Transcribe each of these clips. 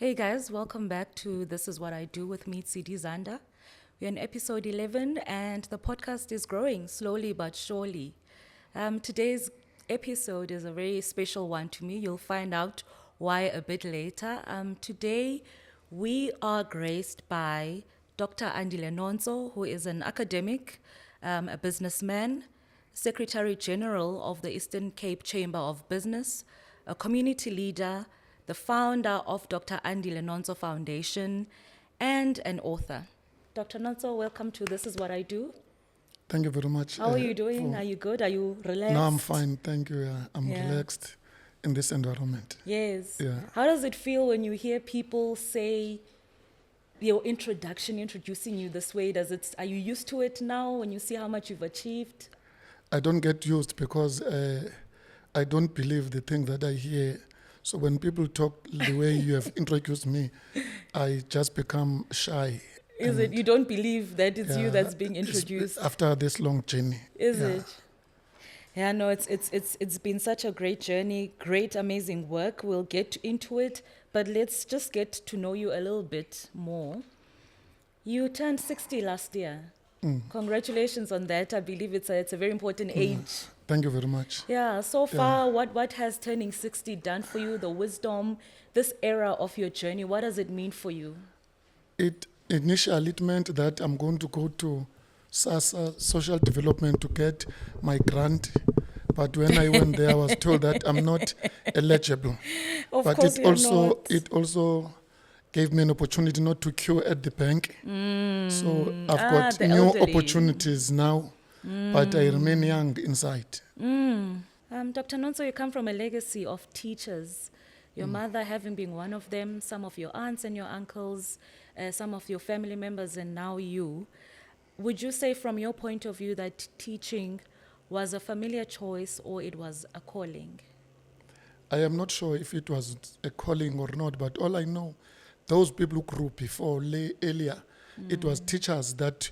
Hey guys, welcome back to This Is What I Do with me, CD Zanda. We're on episode 11 and the podcast is growing slowly but surely. Today's episode is a very special one to me. You'll find out why a bit later. Today we are graced by Dr. Andile Nonso, who is an academic, a businessman, Secretary General of the Eastern Cape Chamber of Business, a community leader, the founder of Dr. Andile Nonso Foundation, and an author. Dr. Nonso, welcome to This Is What I Do. Thank you very much. How are you doing? Are you good? Are you relaxed? No, I'm fine. Thank you. I'm relaxed in this environment. Yes. Yeah. How does it feel when you hear people say your introducing you this way? Are you used to it now when you see how much you've achieved? I don't get used because I don't believe the thing that I hear. So when people talk the way you have introduced me, I just become shy. Is it? You don't believe that it's you that's being introduced? After this long journey. Is it? Yeah, no, it's been such a great journey, great, amazing work. We'll get into it, but let's just get to know you a little bit more. You turned 60 last year. Congratulations on that. I believe it's a very important age. Thank you very much. Yeah, so far, what has turning 60 done for you, the wisdom, this era of your journey, what does it mean for you? Initially, it meant that I'm going to go to SASSA, Social Development, to get my grant. But when I went there, I was told that I'm not eligible. But it also gave me an opportunity not to queue at the bank. So I've got new elderly opportunities now, but I remain young inside. Dr. Nonso, you come from a legacy of teachers. Your mother having been one of them, some of your aunts and your uncles, some of your family members, and now you. Would you say from your point of view that teaching was a familiar choice or it was a calling? I am not sure if it was a calling or not, but all I know, those people who grew before, earlier, it was teachers that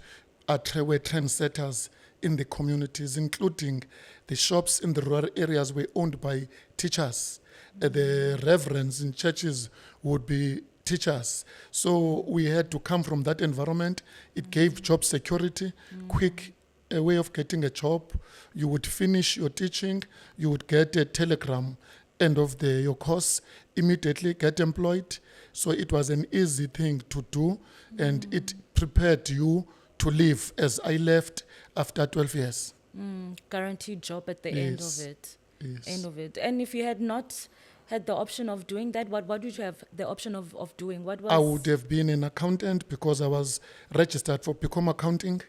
were trendsetters in the communities, including the shops in the rural areas were owned by teachers. The reverends in churches would be teachers. So we had to come from that environment. It gave job security, quick a way of getting a job. You would finish your teaching, you would get a telegram, end of your course, immediately get employed. So it was an easy thing to do, and it prepared you to live as I left after 12 years. Guaranteed job at the end of it. Yes. End of it. And if you had not had the option of doing that, what would you have the option of doing? What was? I would have been an accountant because I was registered for Picom Accounting.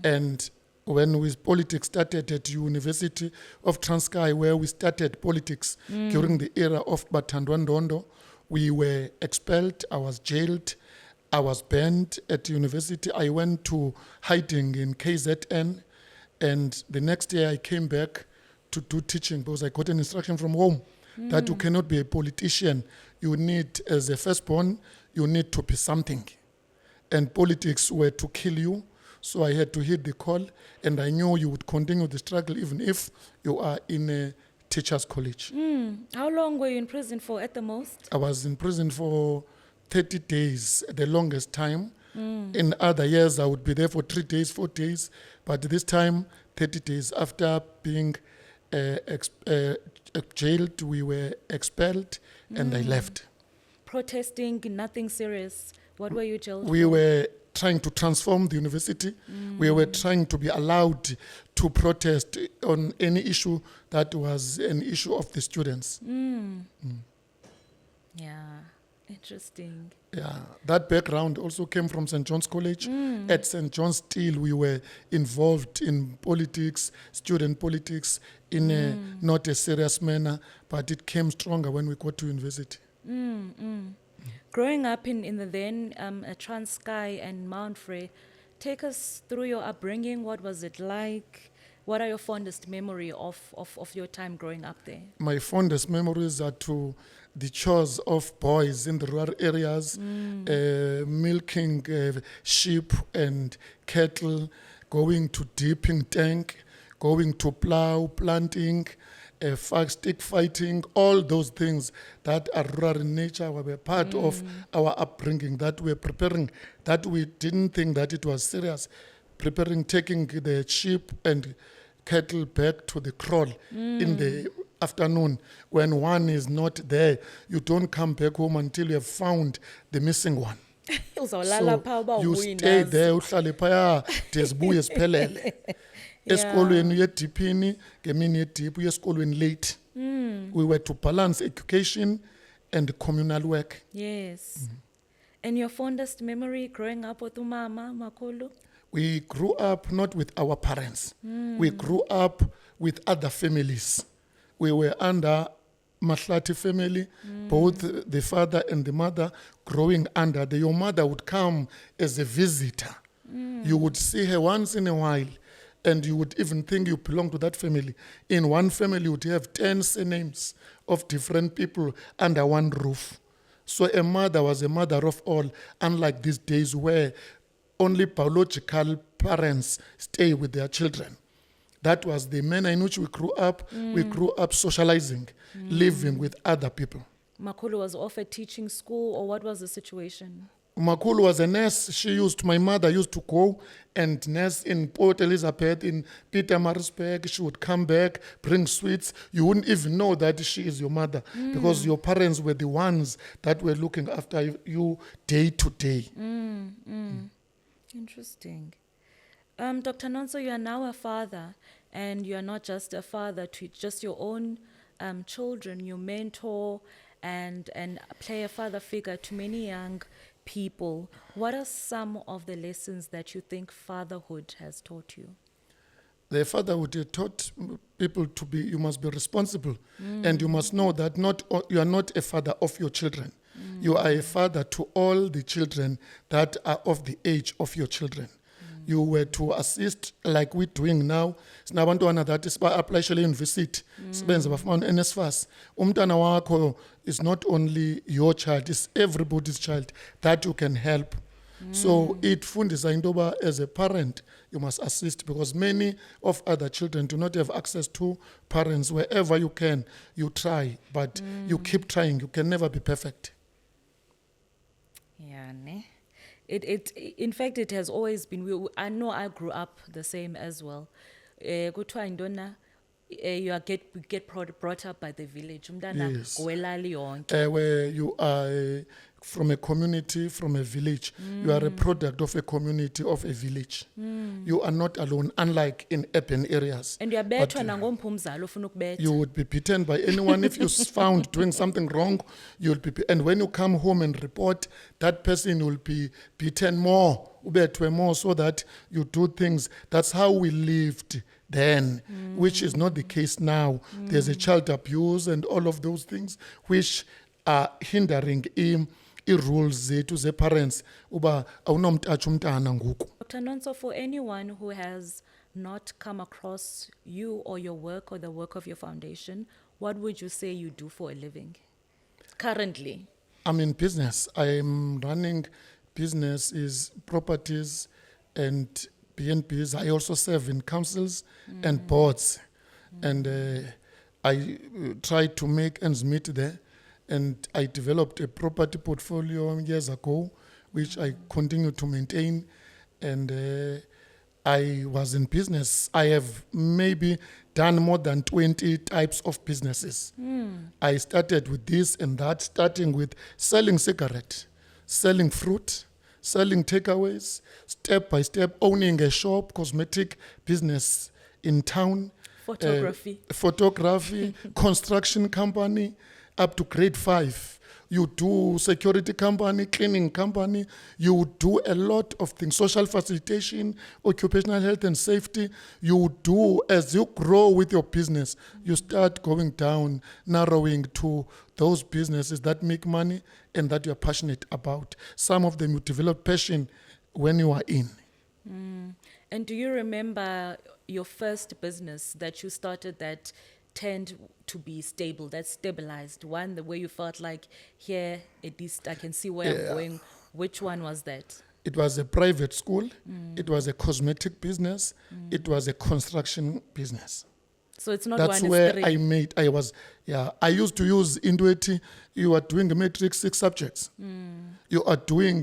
And when politics started at University of Transkei, where we started politics during the era of Batandwandondo, we were expelled, I was jailed, I was banned at university. I went to hiding in KZN, and the next year I came back to do teaching because I got an instruction from home that you cannot be a politician. You need, as a firstborn, you need to be something. And politics were to kill you, so I had to heed the call, and I knew you would continue the struggle even if you are in a teacher's college. How long were you in prison for at the most? I was in prison for 30 days, the longest time. In other years, I would be there for 3 days, 4 days. But this time, 30 days. After being jailed, we were expelled, and I left. Protesting, nothing serious. What were you jailed We for? were trying to transform the university. We were trying to be allowed to protest on any issue that was an issue of the students. Yeah, interesting. Yeah, that background also came from St. John's College. At St. John's still, we were involved in politics, student politics, in a not a serious manner, but it came stronger when we got to university. Growing up in the then Transkei and Mount Frey, take us through your upbringing. What was it like? What are your fondest memory of your time growing up there? My fondest memories are to the chores of boys in the rural areas, milking sheep and cattle, going to dipping tank, going to plow, planting, stick fighting, all those things that are rural in nature were part of our upbringing, that we're preparing, that we didn't think that it was serious, preparing, taking the sheep and cattle back to the kraal in the afternoon when one is not there. You don't come back home until you have found the missing one. Uzawulala phaa uba You uwina. stay there, uhlale phaya, de zibuye ziphelele. Esikolweni uye ediphini, ngemini yediphu uye esikolweni late. We were to balance education and communal work. Yes. And your fondest memory growing up with umama, Makhulu? We grew up not with our parents. We grew up with other families. We were under Mahlati family, both the father and the mother growing under. Your mother would come as a visitor. You would see her once in a while, and you would even think you belong to that family. In one family, you would have 10 surnames of different people under one roof. So a mother was a mother of all, unlike these days where only biological parents stay with their children. That was the manner in which we grew up. We grew up socializing, living with other people. Makhulu was off at teaching school, or what was the situation? Makhulu was a nurse. My mother used to go and nurse in Port Elizabeth, in Pietermaritzburg. She would come back, bring sweets. You wouldn't even know that she is your mother because your parents were the ones that were looking after you day to day. Interesting. Dr. Nonso, you are now a father, and you are not just a father to just your own children. You mentor and play a father figure to many young people. What are some of the lessons that you think fatherhood has taught you? The fatherhood taught people to be, you must be responsible, and you must know that you are not a father of your children. You are a father to all the children that are of the age of your children. You were to assist like we're doing now. Sinabantwana that is apply university. Sibenza bafumana NSFAS. Umntana wakho is not only your child, it's everybody's child that you can help. So it fundisa intoba as a parent you must assist, because many of other children do not have access to parents. Wherever you can, you try, but you keep trying. You can never be perfect. Yeah, ne? In fact, it has always been. I know I grew up the same as well. Kuthiwa yintona, you get brought up by the village. Umntana Yes. ngowelali yonke. Where you are from a community, from a village. You are a product of a community, of a village. You are not alone, unlike in urban areas. And uyabethwa nangompumzalo ufuna ukubetha. You would be beaten by anyone. If you're found doing something wrong, you'll be. And when you come home and report, that person will be beaten more, ubethwe more, so that you do things. That's how we lived then, which is not the case now. There's a child abuse and all of those things which are hindering rules zethu ze-parents uba awunomtatsha umntana ngoku. Dr. Nonso, for anyone who has not come across you or your work or the work of your foundation, what would you say you do for a living currently? I'm in business. I am running businesses, properties, and BNBs. I also serve in councils and boards. And I try to make ends meet there. And I developed a property portfolio years ago, which I continue to maintain. And I was in business. I have maybe done more than 20 types of businesses. I started with this and that, starting with selling cigarettes, selling fruit, selling takeaways, step by step, owning a shop, cosmetic business in town. Photography, construction company, up to grade 5. You do security company, cleaning company. You do a lot of things, social facilitation, occupational health and safety. You do, as you grow with your business, you start going down, narrowing to those businesses that make money and that you're passionate about. Some of them you develop passion when you are in. And do you remember your first business that you started that tend to be stable, that stabilized one, the way you felt like, here, at least I can see where I'm going? Which one was that? It was a private school. It was a cosmetic business. It was a construction business. So it's not That's one, where it's three. I used to use Indueti. You are doing a matrix 6 subjects. You are doing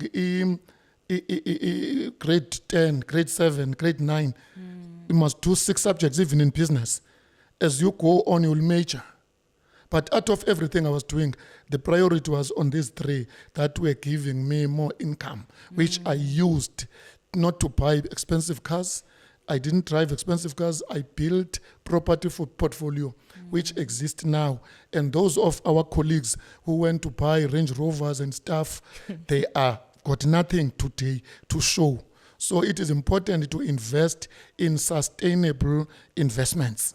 grade 10, grade 7, grade 9. You must do 6 subjects even in business. As you go on, you'll major. But out of everything I was doing, the priority was on these 3 that were giving me more income, which I used not to buy expensive cars. I didn't drive expensive cars. I built property for portfolio, which exists now. And those of our colleagues who went to buy Range Rovers and stuff, they are got nothing today to show. So it is important to invest in sustainable investments.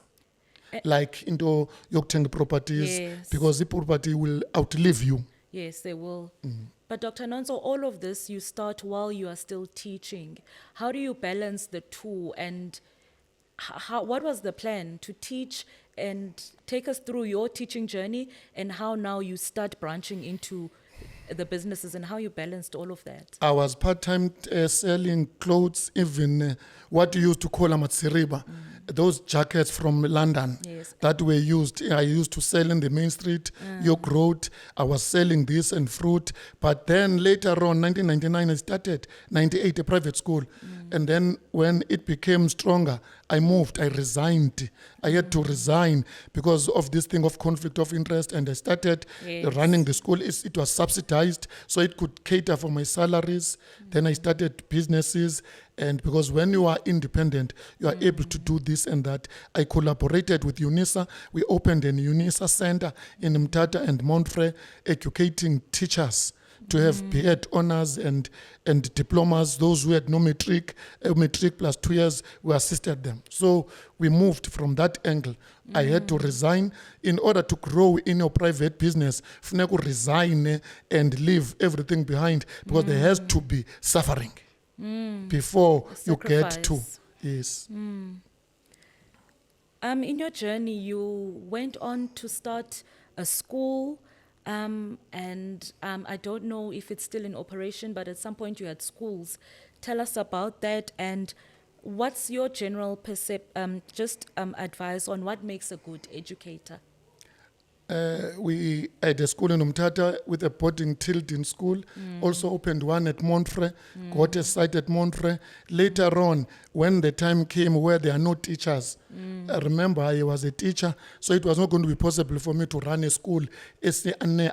Like into yokuthenga properties, Yes. because the property will outlive you. Yes, they will. But Dr. Nonso, all of this you start while you are still teaching. How do you balance the two? And what was the plan to teach, and take us through your teaching journey and how now you start branching into the businesses and how you balanced all of that? I was part-time selling clothes, even what you used to call amatsiriba, those jackets from London Yes. that were used. I used to sell in the main street, York Road. I was selling this and fruit. But then later on, 1999, I started, 98, a private school. And then when it became stronger, I moved, I resigned. I had to resign because of this thing of conflict of interest, and I started Yes. running the school. It was subsidized, so it could cater for my salaries. Then I started businesses, and because when you are independent, you are able to do this and that. I collaborated with UNISA. We opened an UNISA center in Mtata and Montfrey, educating teachers to have BEd honors and diplomas. Those who had no matric plus 2 years, we assisted them. So we moved from that angle. I had to resign. In order to grow in your private business, funeka resign and leave everything behind, because there has to be suffering before you get to. Sacrifice. Yes. In your journey, you went on to start a school, and I don't know if it's still in operation, but at some point you had schools. Tell us about that, and what's your general advice on what makes a good educator? We had a school in Umtata with a boarding children's school. Also opened one at Montfrey, got a site at Montfrey. Later on, when the time came where there are no teachers, I remember I was a teacher, so it was not going to be possible for me to run a school as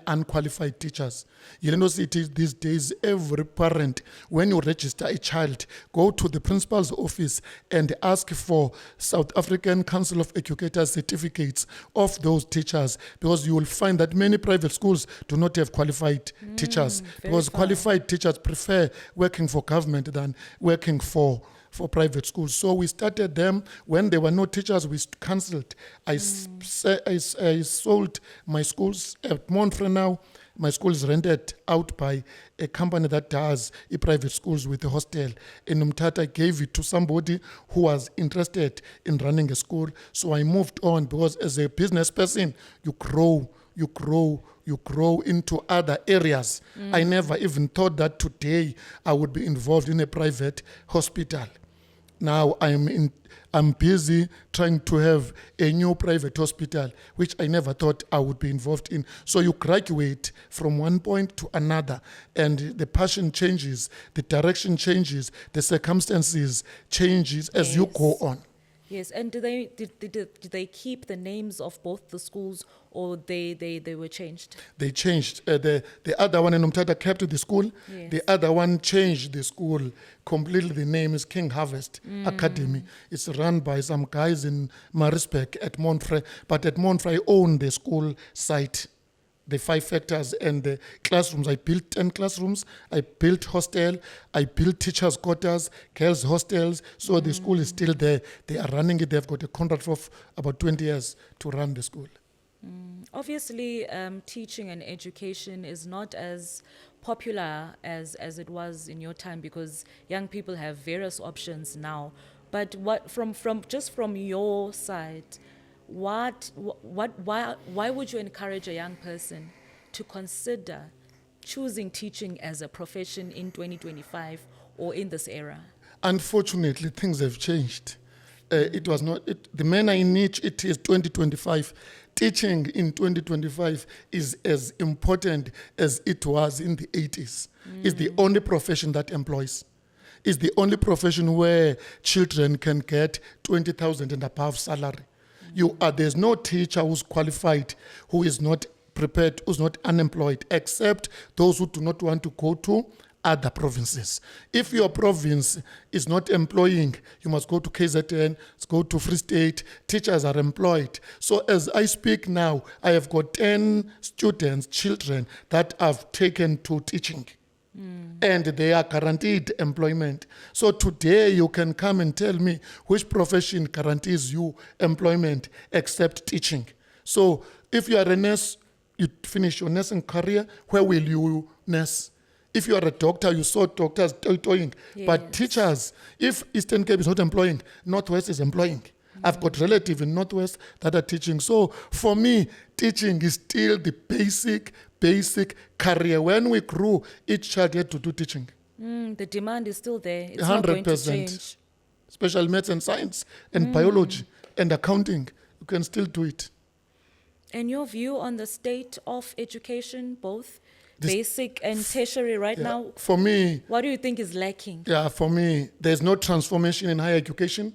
unqualified teachers. You know, see, these days, every parent, when you register a child, go to the principal's office and ask for South African Council of Educators certificates of those teachers, because you will find that many private schools do not have qualified teachers, because qualified teachers prefer working for government than working for private schools. So we started them. When there were no teachers, we cancelled. I sold my schools at Montfrey now. My school is rented out by a company that does private schools with a hostel. In Umtata, I gave it to somebody who was interested in running a school. So I moved on, because as a business person, you grow into other areas. I never even thought that today I would be involved in a private hospital. Now I'm busy trying to have a new private hospital, which I never thought I would be involved in. So you graduate from one point to another, and the passion changes, the direction changes, the circumstances changes as you go on. Yes, and did they keep the names of both the schools, or they were changed? They changed. The other one in Umtata kept the school. Yes. The other one changed the school completely. The name is King Harvest Academy. It's run by some guys in Maritzburg at Montfrey. But at Montfrey, I own the school site, the 5 factors and the classrooms. I built 10 classrooms. I built hostel. I built teachers' quarters, girls' hostels. So the school is still there. They are running it. They've got a contract for about 20 years to run the school. Obviously, teaching and education is not as popular as it was in your time, because young people have various options now. But what from your side, why would you encourage a young person to consider choosing teaching as a profession in 2025 or in this era? Unfortunately, things have changed. It was not, the manner in which it is 2025. Teaching in 2025 is as important as it was in the 80s. It's the only profession that employs. It's the only profession where children can get 20,000 and above salary. There's no teacher who's qualified, who is not prepared, who's not unemployed, except those who do not want to go to other provinces. If your province is not employing, you must go to KZN, go to Free State. Teachers are employed. So as I speak now, I have got 10 students, children, that I've taken to teaching. And they are guaranteed employment. So today you can come and tell me which profession guarantees you employment except teaching. So if you are a nurse, you finish your nursing career, where will you nurse? If you are a doctor, you saw doctors toiling. Yes. But teachers, if Eastern Cape is not employing, Northwest is employing. I've got relatives in Northwest that are teaching. So for me, teaching is still the basic career. When we grew, each child had to do teaching. The demand is still there. It's not going to 100%. change. Special maths and science and biology and accounting, you can still do it. And your view on the state of education, both This- basic and tertiary right Yeah, now, for me, what do you think is lacking? there's no transformation in higher education.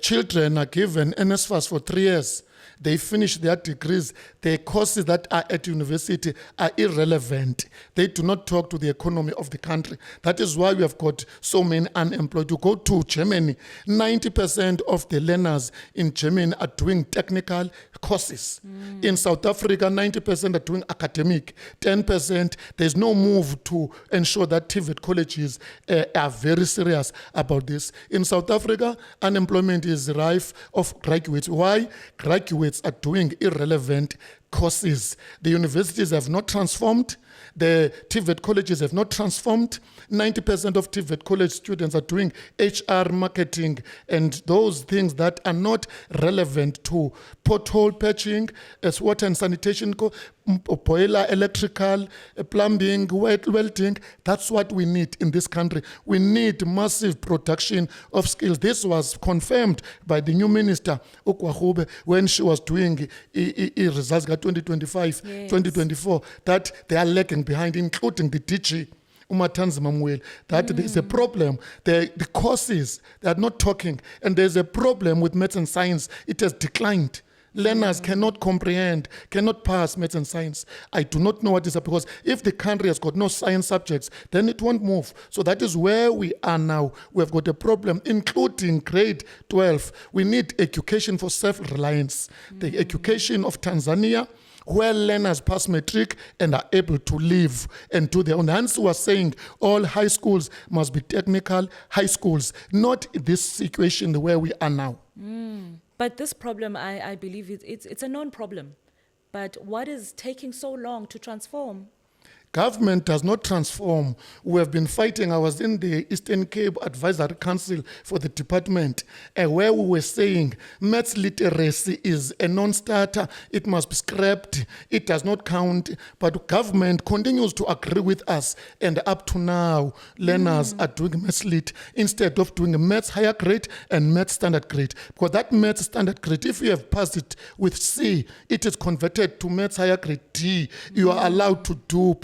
Children are given NSFAS for 3 years. They finish their degrees. The courses that are at university are irrelevant. They do not talk to the economy of the country. That is why we have got so many unemployed. You go to Germany, 90% of the learners in Germany are doing technical courses. In South Africa, 90% are doing academic. 10%, there's no move to ensure that TVET colleges are very serious about this. In South Africa, unemployment is rife of graduates. Why? Graduates are doing irrelevant courses. The universities have not transformed. The TVET colleges have not transformed. 90% of TVET college students are doing HR, marketing, and those things that are not relevant to pothole patching, as water and sanitation, boiler, electrical, plumbing, welding. That's what we need in this country. We need massive production of skills. This was confirmed by the new minister, Okwahube, when she was doing results 2025, Yes. 2024, that they are lagging behind, including the DG. That there's a problem. The courses, they are not talking. And there's a problem with maths and science. It has declined. Learners cannot comprehend, cannot pass maths and science. I do not know what is up, because if the country has got no science subjects, then it won't move. So that is where we are now. We have got a problem, including grade 12. We need education for self-reliance. The education of Tanzania, where learners pass matric and are able to live and do their own. Hence, we are saying all high schools must be technical high schools, not this situation where we are now. But this problem, I believe it's a known problem. But what is taking so long to transform? Government does not transform. We have been fighting. I was in the Eastern Cape Advisory Council for the department, where we were saying maths literacy is a non-starter. It must be scrapped. It does not count. But government continues to agree with us. And up to now, learners are doing maths lit instead of doing a maths higher grade and maths standard grade. Because that maths standard grade, if you have passed it with C, it is converted to maths higher grade D. You are allowed to do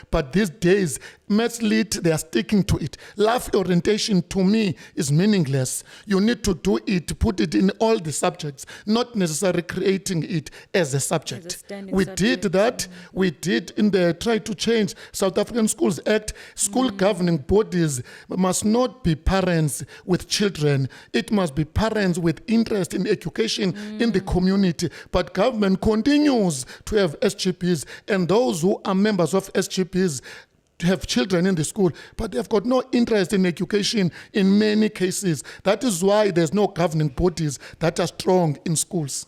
but these days, maths lit, they are sticking to it. Life orientation, to me, is meaningless. You need to do it, put it in all the subjects, not necessarily creating it as a subject. As a standing We subject. did that. We did in the try to change South African Schools Act. School governing bodies must not be parents with children. It must be parents with interest in education in the community. But government continues to have SGPs, and those who are members of SGPs have children in the school, but they've got no interest in education in many cases. That is why there's no governing bodies that are strong in schools.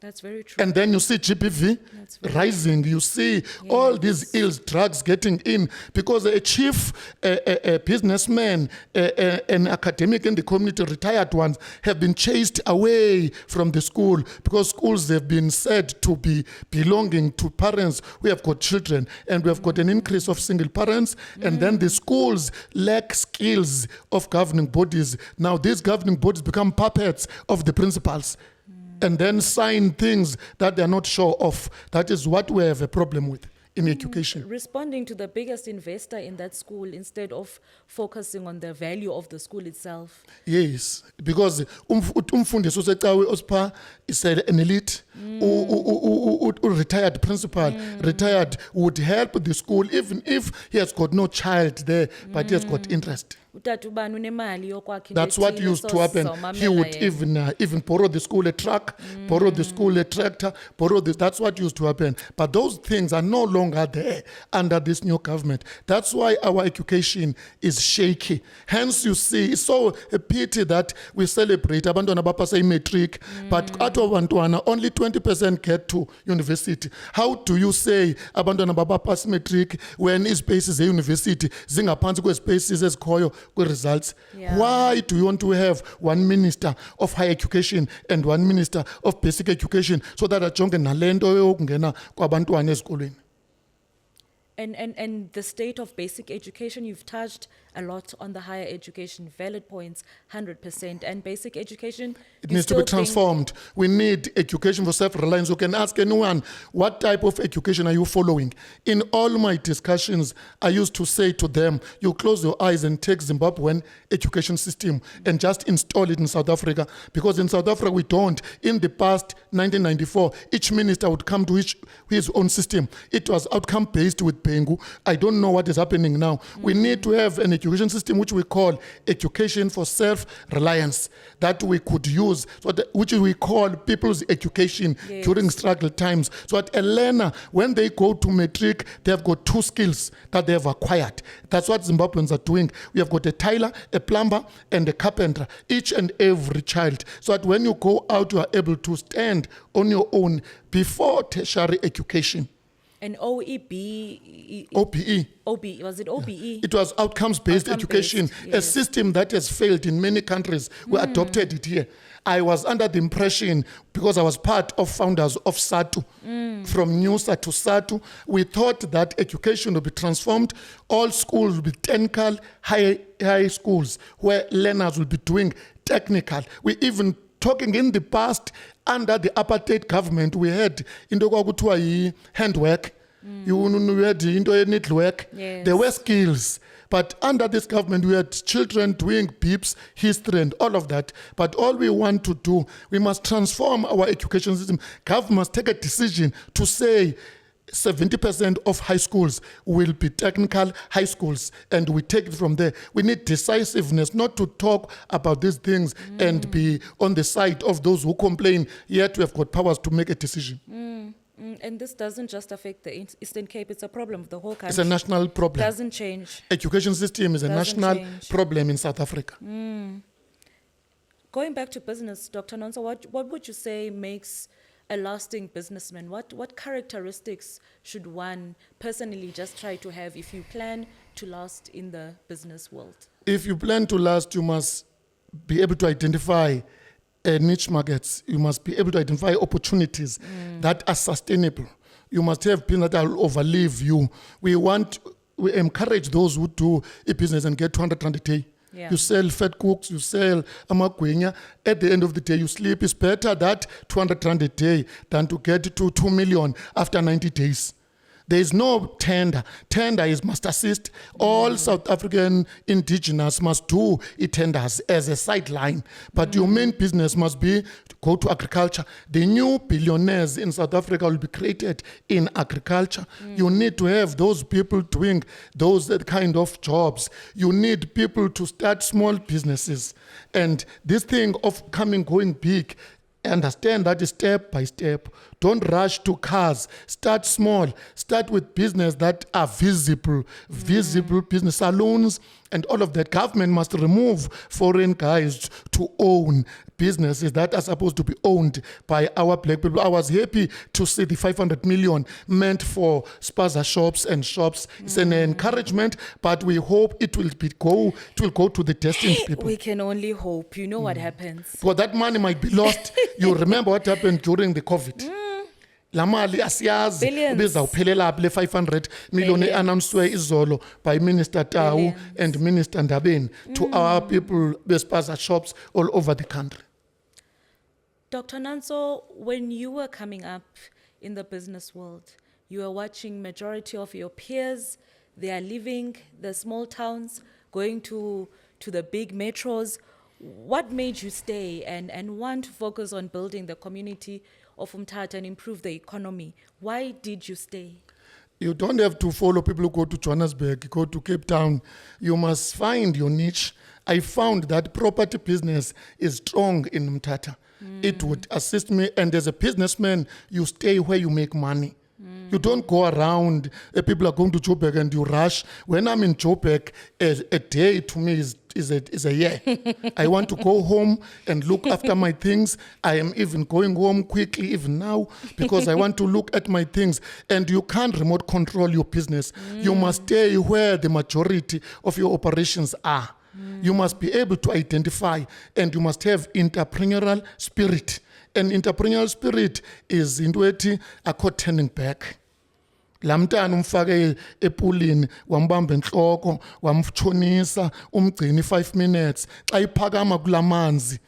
That's very true. And then you see GBV That's very rising. You see all these ills, drugs getting in, because a chief, a businessman, an academic in the community, retired ones, have been chased away from the school because schools have been said to be belonging to parents who have got children, and we have got an increase of single parents, and then the schools lack skills of governing bodies. Now these governing bodies become puppets of the principals, and then sign things that they're not sure of. That is what we have a problem with in education. Responding to the biggest investor in that school instead of focusing on the value of the school itself. Yes, because umfundisi osecawe osipha is an elite, retired principal, retired, would help the school even if he has got no child there, but he has got interest. That's what used to happen. He would even borrow the school a truck, borrow the school a tractor, borrow this. That's what used to happen. But those things are no longer there under this new government. That's why our education is shaky. Hence, you see, it's so a pity that we celebrate abantwana bapasa matric, but ato abantwana only 20% get to university. How do you say abantwana bapasa matric when spaces a university zingaphansi kwe spaces ezikhoyo results? Yeah. Why do you want to have one minister of higher education and one minister of basic education so that ajonge nalento yokungena kwabantwana ezikolweni? And the state of basic education, you've touched a lot on the higher education, valid points, 100%. And basic education, it needs to be transformed. We need education for self-reliance. You can ask anyone, what type of education are you following? In all my discussions, I used to say to them, you close your eyes and take Zimbabwean education system and just install it in South Africa. Because in South Africa, we don't. In the past, 1994, each minister would come to his own system. It was outcome-based with Pengu. I don't know what is happening now. We need to have an education system which we call education for self-reliance, that we could use, which we call people's education during struggle times. So that a learner, when they go to matric, they have got 2 skills that they have acquired. That's what Zimbabweans are doing. We have got a tiler, a plumber, and a carpenter, each and every child. So that when you go out, you are able to stand on your own before tertiary education. And OEB... OBE. Was it OBE? It was outcomes-based education, yes. a system that has failed in many countries. We adopted it here. I was under the impression, because I was part of founders of SATU, from NUSA to SATU, we thought that education would be transformed. All schools will be technical, high schools, where learners will be doing technical. We even talking in the past, under the apartheid government, we had into kwakuthiwa handwork, you had into needlework. Yes. There were skills. But under this government, we had children doing BIPs, history, and all of that. But all we want to do, we must transform our education system. Government must take a decision to say 70% of high schools will be technical high schools, and we take it from there. We need decisiveness, not to talk about these things and be on the side of those who complain, yet we have got powers to make a decision. And this doesn't just affect the Eastern Cape, it's a problem of the whole country. It's a national problem. It doesn't change. Education system is a national problem in South Africa. Going back to business, Dr. Nonso, what would you say makes a lasting businessman? What characteristics should one personally just try to have if you plan to last in the business world? If you plan to last, you must be able to identify niche markets. You must be able to identify opportunities that are sustainable. You must have people that will overlive you. We encourage those who do a business and get 200 rand a day. Yeah. You sell fat cooks, you sell amagwenya. At the end of the day, you sleep. It's better that 200 rand a day than to get to 2 million after 90 days. There is no tender. Tender is must assist. All South African indigenous must do tenders as a sideline. But your main business must be to go to agriculture. The new billionaires in South Africa will be created in agriculture. You need to have those people doing those kind of jobs. You need people to start small businesses. And this thing of going big, understand that step by step. Don't rush to cars. Start small. Start with business that are visible business salons and all of that. Government must remove foreign guys to own businesses that are supposed to be owned by our black people. I was happy to see the 500 million meant for spaza shops and shops. It's an encouragement, but we hope it will go to the destined people. We can only hope. You know what happens. Because that money might be lost. You remember what happened during the COVID. La mali asiyazi Billions. ubezawuphelela le 500 million Billions. announced izolo by Minister Tau Billions. and Minister Ndabeni to our people bespaza shops all over the country. Dr. Nanso, when you were coming up in the business world, you were watching majority of your peers, they are leaving the small towns, going to the big metros. What made you stay and want to focus on building the community of Umtata and improve the economy? Why did you stay? You don't have to follow people who go to Johannesburg, go to Cape Town. You must find your niche. I found that property business is strong in Mtata. It would assist me. And as a businessman, you stay where you make money. You don't go around, people are going to Joburg and you rush. When I'm in Joburg, a day to me is a year. I want to go home and look after my things. I am even going home quickly even now because I want to look at my things. And you can't remote control your business. You must stay where the majority of your operations are. You must be able to identify and you must have entrepreneurial spirit. And entrepreneurial spirit is into ethi akho turning back. Lamntana umfake epulini wambamba enhloko wamtshonisa umgcini 5 minutes xa iphakama kulamanzi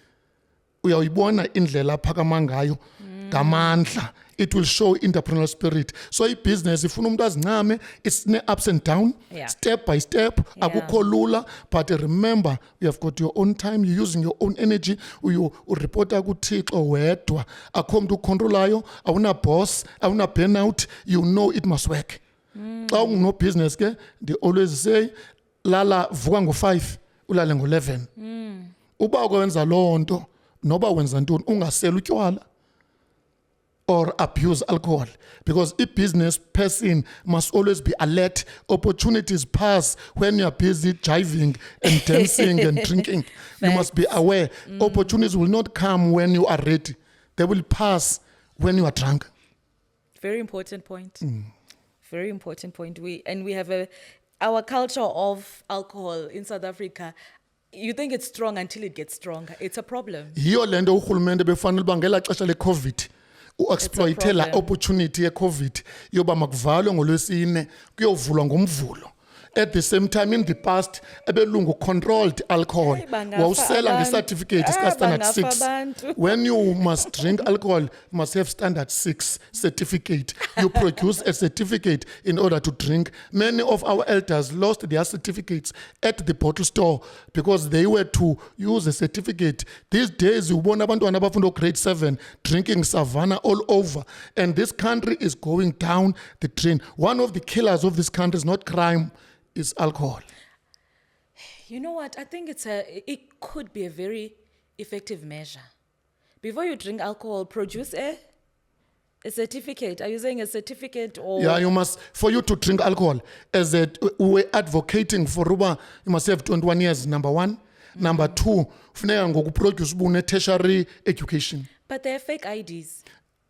uyayibona indlela aphakama ngayo ngamandla. It will show entrepreneurial spirit. So business ifuna umuntu azincame, it's ups and down, step by step, akukho lula, but remember you have got your own time, you're using your own energy, ureporta kuThixo wedwa, akho umuntu ucontrolayo, awuna boss, awuna burnout, you know it must work. Xa unguno business ke, they always say lala vuka ngo5 ulale ngo11. Uba ukwenza lonto noba wenza ntoni ungasela utywala or abuse alcohol, because a business person must always be alert. Opportunities pass when you are busy jiving and dancing and drinking. You must be aware. Opportunities will not come when you are ready. They will pass when you are drunk. Very important point. Very important point. We have our culture of alcohol in South Africa. You think it's strong until it gets stronger. It's a problem. Yiyo lento urhulumente befanele uba ngela xesha le-COVID u-exploitela opportunity ye-COVID yoba makuvalwe ngolwesine kuyovulwa ngomvulo. At the same time, in the past, ebelungu controlled alcohol. Wawusela nge-certificate standard 6. When you must drink alcohol, you must have standard 6 certificate. You produce a certificate in order to drink. Many of our elders lost their certificates at the bottle store because they were to use a certificate. These days, you want abantwana abafunda grade 7 drinking savannah all over. And this country is going down the drain. One of the killers of this country is not crime, is alcohol. You know what? I think it could be a very effective measure. Before you drink alcohol, produce a certificate. Are you saying a certificate or? Yeah, you must, for you to drink alcohol, we're advocating for Ruba, you must have 21 years, number one. Number two, funeka ngokuproduce ubune tertiary education. But they're fake IDs.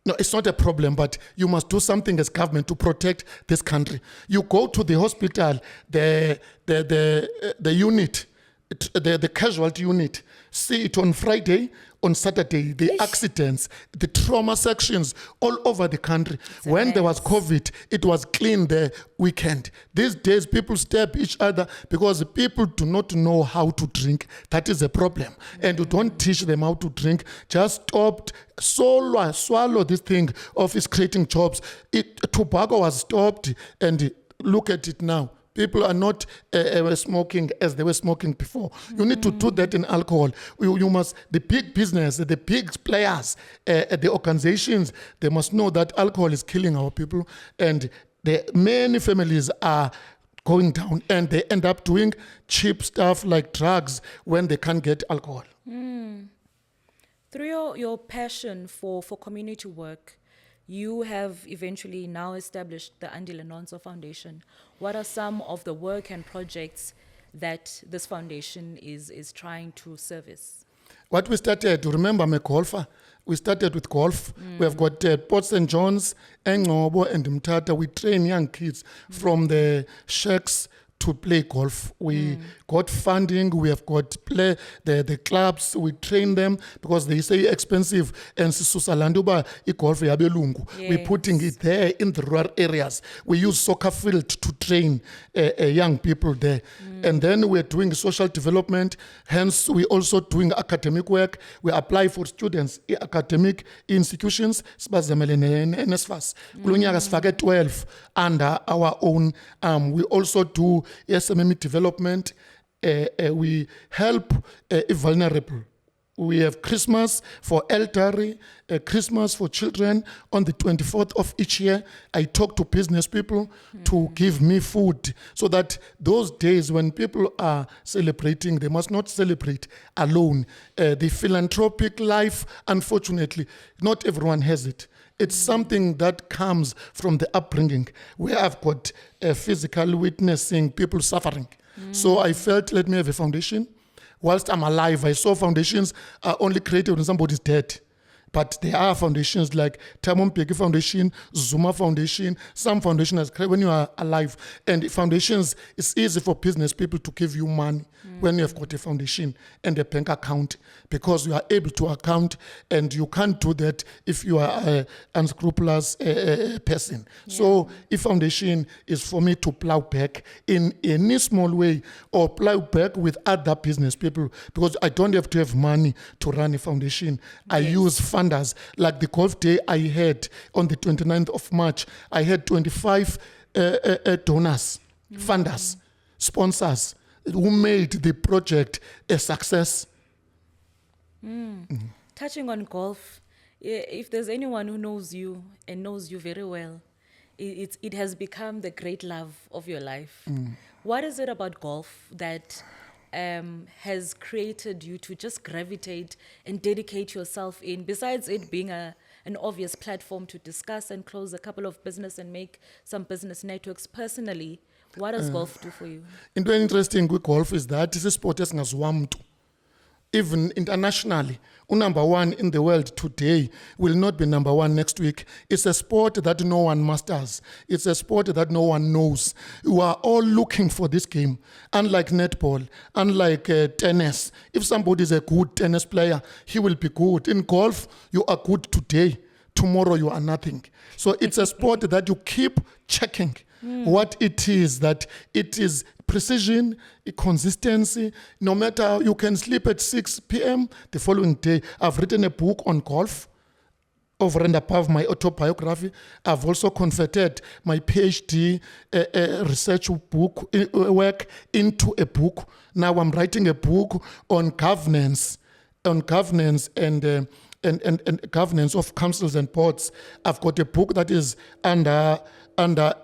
No, it's not a problem, but you must do something as government to protect this country. You go to the hospital, the unit, the casualty unit, see it on Friday, on Saturday, the accidents, the trauma sections all over the country. When there was COVID, it was clean the weekend. These days, people stab each other because people do not know how to drink. That is a problem. And you don't teach them how to drink. Just stop, swallow this thing of is creating jobs. Tobacco was stopped, and look at it now. People are not smoking as they were smoking before. You need to do that in alcohol. You must, the big business, the big players, the organizations, they must know that alcohol is killing our people, and many families are going down, and they end up doing cheap stuff like drugs when they can't get alcohol. Through your passion for community work, you have eventually now established the Andile Nonso Foundation. What are some of the work and projects that this foundation is trying to service? What we started, remember, I'm a golfer. We started with golf. We have got Port St. John's, Engcobo, and Mthatha. We train young kids from the shacks to play golf. We got funding. We have got the clubs. We train them because they say expensive. And Susalanduba, golf yabelungu. We're putting it there in the rural areas. We use soccer field to train young people there. And then we're doing social development. Hence, we're also doing academic work. We apply for students in academic institutions. NSFAS. 12 under our own. We also do SMME development. We help vulnerable. We have Christmas for elderly, Christmas for children on the 24th of each year. I talk to business people to give me food so that those days when people are celebrating, they must not celebrate alone. The philanthropic life, unfortunately, not everyone has it. It's something that comes from the upbringing where I've got physical witnessing people suffering. So I felt, let me have a foundation. Whilst I'm alive, I saw foundations are only created when somebody's dead. But there are foundations like Tamon Peki Foundation, Zuma Foundation, some foundation has created when you are alive. And foundations, it's easy for business people to give you money when you have got a foundation and a bank account because you are able to account, and you can't do that if you are an unscrupulous person. Yeah. So a foundation is for me to plow back in any small way or plow back with other business people because I don't have to have money to run a foundation. I use funders. Like the golf day I had on the 29th of March, I had 25 donors, funders, sponsors who made the project a success. Touching on golf, if there's anyone who knows you and knows you very well, it has become the great love of your life. What is it about golf that has created you to just gravitate and dedicate yourself in, besides it being an obvious platform to discuss and close a couple of business and make some business networks personally? What does golf do for you? Into interesting with golf is that it's a sport as ngazwamtu. Even internationally, number one in the world today will not be number one next week. It's a sport that no one masters. It's a sport that no one knows. You are all looking for this game. Unlike netball, unlike tennis. If somebody is a good tennis player, he will be good. In golf, you are good today. Tomorrow you are nothing. So it's a sport that you keep checking what it is, that it is precision, consistency. No matter, you can sleep at 6 p.m. the following day. I've written a book on golf over and above my autobiography. I've also converted my PhD research book work into a book. Now I'm writing a book on governance and governance of councils and boards. I've got a book that is under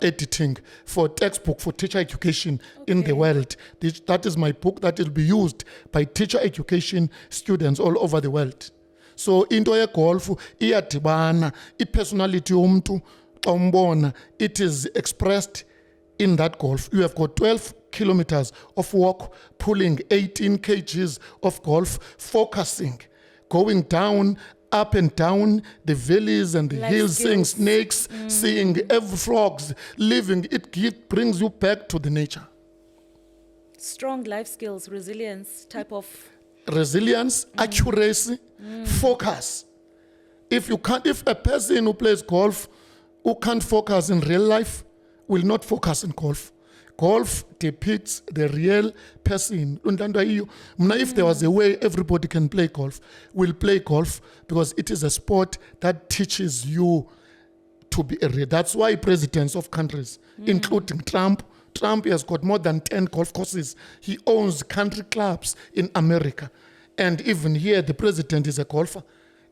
editing for textbook for teacher education in the world. That is my book that will be used by teacher education students all over the world. So into a golf, iyadibana, personality yomntu xa umbona, it is expressed in that golf. You have got 12 kilometers of walk, pulling 18 kgs of golf, focusing, going down, up and down the valleys and the hills, seeing snakes, seeing every frogs, living. It brings you back to the nature. Strong life skills, resilience, type of... Resilience, accuracy, focus. If a person who plays golf, who can't focus in real life, will not focus in golf. Golf depicts the real person. If there was a way everybody can play golf, we'll play golf because it is a sport that teaches you to be a real. That's why presidents of countries, including Trump has got more than 10 golf courses. He owns country clubs in America. And even here, the president is a golfer.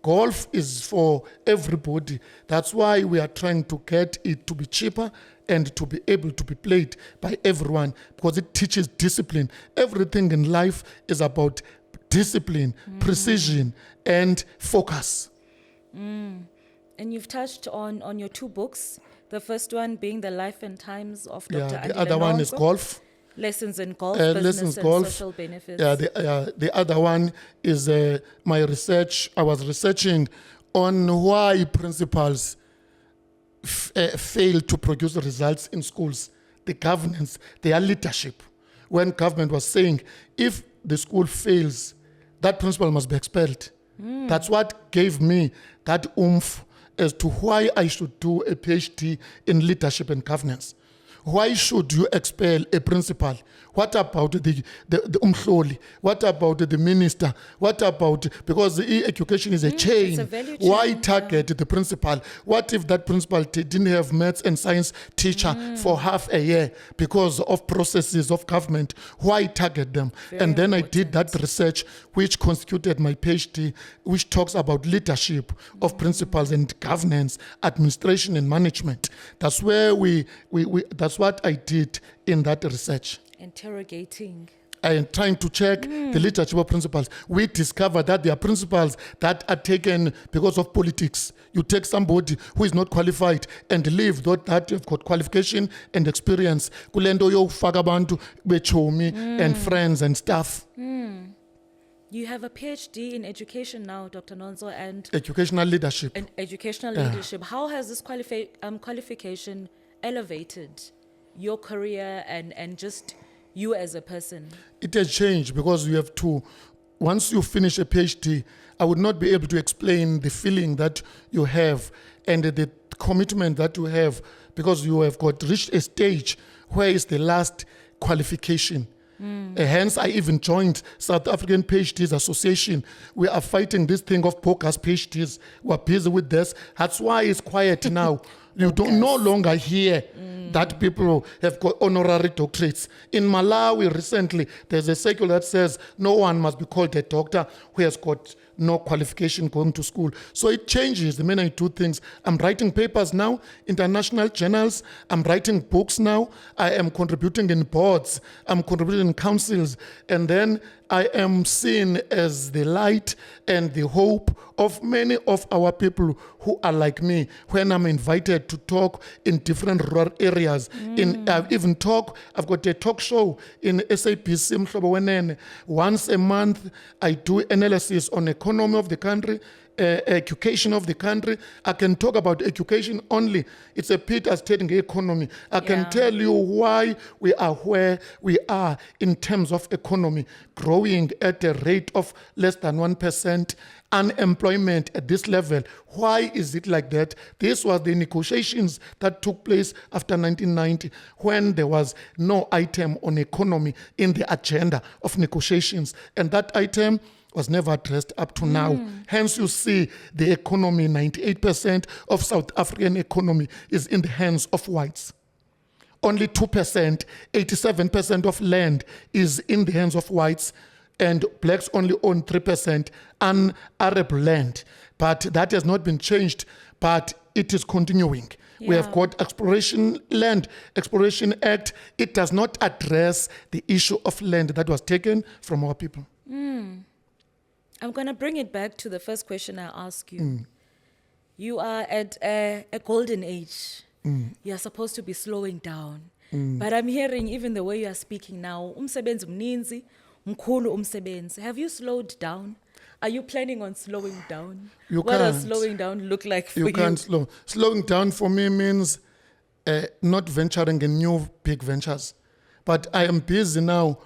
Golf is for everybody. That's why we are trying to get it to be cheaper and to be able to be played by everyone because it teaches discipline. Everything in life is about discipline, precision, and focus. And you've touched on your two books. The first one being The Life and Times of Dr. The other one is golf. Lessons in golf, lessons business and golf. social benefits. Yeah, the other one is my research. I was researching on why principals fail to produce results in schools, the governance, their leadership. When government was saying, if the school fails, that principal must be expelled. That's what gave me that oomph as to why I should do a PhD in leadership and governance. Why should you expel a principal? What about the umhloli? What about the minister? What about, because the education is a chain. It's a value Why chain, target the principal? What if that principal didn't have maths and science teacher for half a year because of processes of government? Why target them? Very and then important. I did that research, which constituted my PhD, which talks about leadership of principals and governance, administration and management. That's where that's what I did in that research. Interrogating. I am trying to check the leadership of principals. We discovered that there are principals that are taken because of politics. You take somebody who is not qualified and leave that have got qualification and experience. Kulendo yo fagabantu bechomi and friends and stuff. You have a PhD in education now, Dr. Nonso, and Educational leadership. educational leadership. How has this qualification elevated your career and just you as a person? It has changed because you have to, once you finish a PhD, I would not be able to explain the feeling that you have and the commitment that you have, because you have reached a stage where is the last qualification. Hence, I even joined South African PhDs Association. We are fighting this thing of POCAS PhDs. We're busy with this. That's why it's quiet now. You don't no longer hear that people have got honorary doctorates. In Malawi recently, there's a circular that says no one must be called a doctor who has got no qualification going to school. So it changes the minute I do things. I'm writing papers now, international journals. I'm writing books now. I am contributing in boards. I'm contributing in councils. And then I am seen as the light and the hope of many of our people who are like me. When I'm invited to talk in different rural areas, I've got a talk show in SABC Mhlobo Wenene. Once a month, I do analysis on economy of the country, education of the country. I can talk about education only. It's a bit as studying economy. I can tell you why we are where we are in terms of economy, growing at a rate of less than 1%, unemployment at this level. Why is it like that? This was the negotiations that took place after 1990, when there was no item on economy in the agenda of negotiations. And that item was never addressed up to now. Hence, you see the economy, 98% of South African economy is in the hands of whites. Only 2%, 87% of land is in the hands of whites, and blacks only own 3% un-Arab land. But that has not been changed, but it is continuing. We have got Exploration Act. It does not address the issue of land that was taken from our people. I'm going to bring it back to the first question I asked you. You are at a golden age. You're supposed to be slowing down. But I'm hearing, even the way you are speaking now, umsebenzi mninzi, mkhulu umsebenzi. Have you slowed down? Are you planning on slowing down? What does slowing down look like for you? You can't slow. Slowing down for me means not venturing in new big ventures. But I am busy now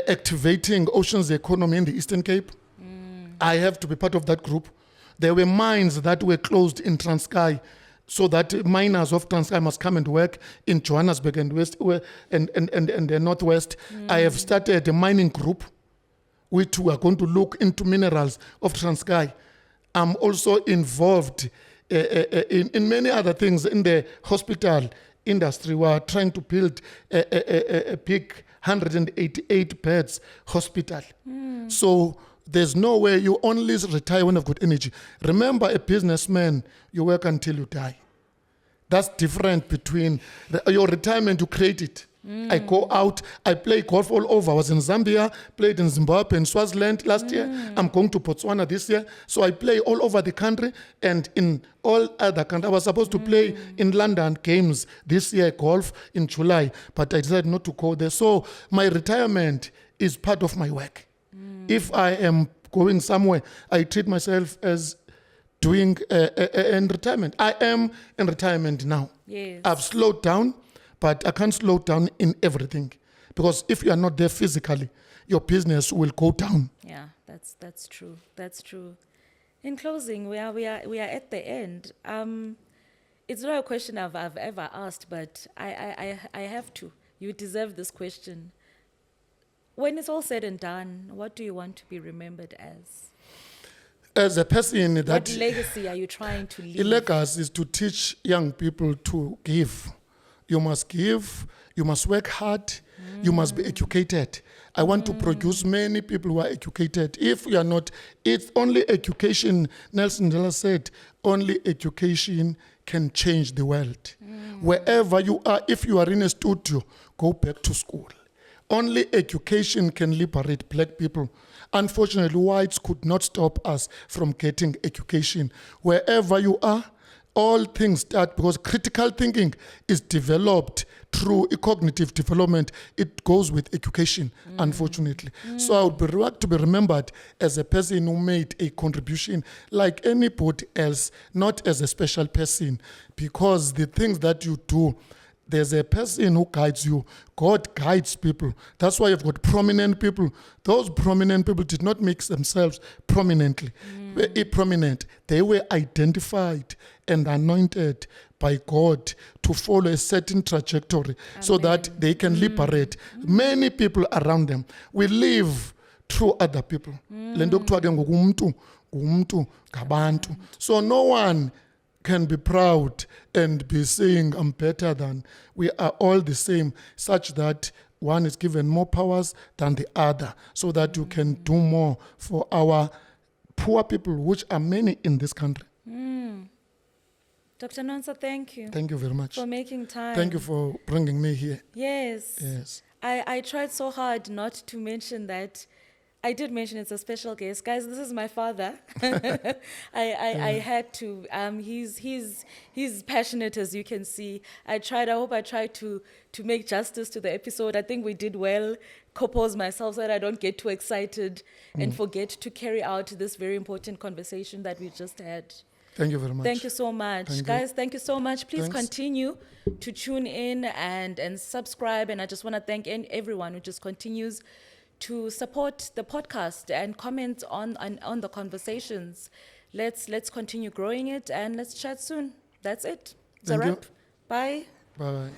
activating Oceans Economy in the Eastern Cape. I have to be part of that group. There were mines that were closed in Transkei, so that miners of Transkei must come and work in Johannesburg and the Northwest. I have started a mining group, which we are going to look into minerals of Transkei. I'm also involved in many other things in the hospital industry. We are trying to build a big 188 beds hospital. So there's no way you only retire when you've got energy. Remember, a businessman, you work until you die. That's different between your retirement, you create it. I go out, I play golf all over. I was in Zambia, played in Zimbabwe and Swaziland last year. I'm going to Botswana this year. So I play all over the country and in all other countries. I was supposed to play in London games this year, golf in July, but I decided not to go there. So my retirement is part of my work. If I am going somewhere, I treat myself as doing in retirement. I am in retirement now. Yes. I've slowed down, but I can't slow down in everything. Because if you are not there physically, your business will go down. Yeah, that's true. That's true. In closing, we are at the end. It's not a question I've ever asked, but I have to. You deserve this question. When it's all said and done, what do you want to be remembered as? As a person that... What legacy are you trying to leave? A legacy is to teach young people to give. You must give, you must work hard, you must be educated. I want to produce many people who are educated. If you are not, it's only education, Nelson Mandela said, only education can change the world. Wherever you are, if you are in a studio, go back to school. Only education can liberate black people. Unfortunately, whites could not stop us from getting education. Wherever you are, all things start because critical thinking is developed through cognitive development. It goes with education, unfortunately. So I would like to be remembered as a person who made a contribution like anybody else, not as a special person, because the things that you do, there's a person who guides you. God guides people. That's why you've got prominent people. Those prominent people did not make themselves prominently. Prominent. They were identified and anointed by God to follow a certain trajectory so that they can liberate many people around them. We live through other people. So no one can be proud and be saying I'm better than. We are all the same, such that one is given more powers than the other, so that you can do more for our poor people, which are many in this country. Dr. Nonsa, thank you. Thank you very much. For making time. Thank you for bringing me here. Yes. Yes. I tried so hard not to mention that. I did mention it's a special guest. Guys, this is my father. I had to. He's passionate, as you can see. I hope I tried to make justice to the episode. I think we did well. Compose myself so that I don't get too excited and forget to carry out this very important conversation that we just had. Thank you very much. Thank you so much. Guys, thank you so much. Please continue to tune in and subscribe. And I just want to thank everyone who just continues to support the podcast and comment on the conversations. Let's continue growing it and let's chat soon. That's it. It's a wrap. Bye. Bye.